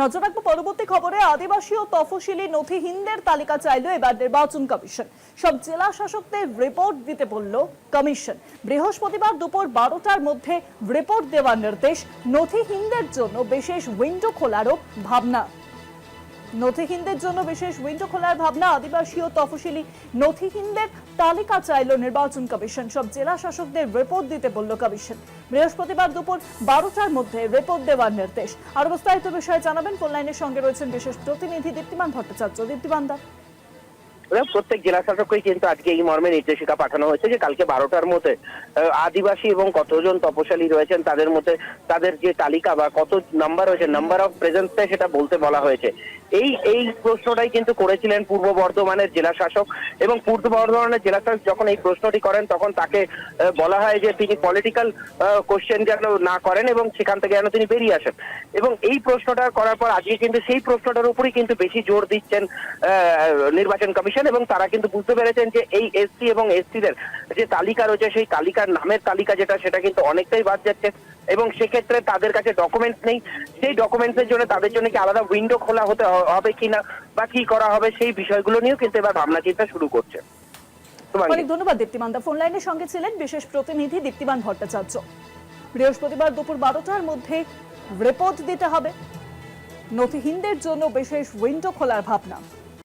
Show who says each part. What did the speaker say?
Speaker 1: নজর রাখবো পরবর্তী খবরে। আদিবাসী ও তফসিলি নথিহীনদের তালিকা চাইল এবার নির্বাচন কমিশন। সব জেলা শাসকদের রিপোর্ট দিতে বলল কমিশন। বৃহস্পতিবার দুপুর 12টার মধ্যে রিপোর্ট দেওয়ার নির্দেশ। নথিহীনদের জন্য বিশেষ উইন্ডো খোলারও ভাবনা। নথিহীনদের জন্য বিশেষ উইন্ডো খোলার ভাবনা। আদিবাসী ও তফসিলি নথিহীনদের তালিকা চাইল নির্বাচন কমিশন। সব জেলা শাসকদের রিপোর্ট দিতে বলল কমিশন। বৃহস্পতিবার দুপুর 12টার মধ্যে রিপোর্ট দেওয়ার নির্দেশ। আর বিস্তারিত বিষয়ে জানাবেন, ফোন লাইনের সঙ্গে রয়েছেন বিশেষ প্রতিনিধি দীপ্তিমান ভট্টাচার্য। দীপ্তিমান দা,
Speaker 2: প্রত্যেক জেলা শাসককেই কিন্তু আজকে এই মর্মে নির্দেশিকা পাঠানো হয়েছে যে কালকে 12টার মধ্যে আদিবাসী এবং কতজন তপশিলি রয়েছেন তাদের মধ্যে তাদের যে তালিকা বা কত নাম্বার হয়েছে, নাম্বার অফ প্রেজেন্সটা সেটা বলতে বলা হয়েছে। এই প্রশ্নটাই কিন্তু করেছিলেন পূর্ব বর্ধমানের জেলা শাসক, এবং পূর্ব বর্ধমানের জেলা শাসক যখন এই প্রশ্নটি করেন তখন তাকে বলা হয় যে তিনি পলিটিক্যাল কোশ্চেন যেন না করেন এবং সেখান থেকে যেন তিনি বেরিয়ে আসেন। এবং এই প্রশ্নটা করার পর আজকে কিন্তু সেই প্রশ্নটার উপরই কিন্তু বেশি জোর দিচ্ছেন নির্বাচন কমিশন, এবং তারা কিন্তু বুঝতে পেরেছেন যে এই এসসি এবং এসটিদের যে তালিকা রয়েছে সেই তালিকার নামের তালিকা যেটা সেটা কিন্তু অনেকটাই বাদ যাচ্ছে, এবং সেক্ষেত্রে তাদের কাছে ডকুমেন্টস নেই। সেই ডকুমেন্টসের জন্য তাদের জন্য কি আলাদা উইন্ডো খোলা হতে হবে কিনা বা কি করা হবে সেই বিষয়গুলো নিয়েও কিন্তু এবার ভাবনা চিন্তা শুরু করছে।
Speaker 1: অনেক ধন্যবাদ দীপ্তিমান দা। ফোন লাইনের সঙ্গে ছিলেন বিশেষ প্রতিনিধি দীপ্তিমান ভট্টাচার্য। বৃহস্পতিবার দুপুর 12টার মধ্যে রিপোর্ট দিতে হবে। নথিহীনদের জন্য বিশেষ উইন্ডো খোলার ভাবনা।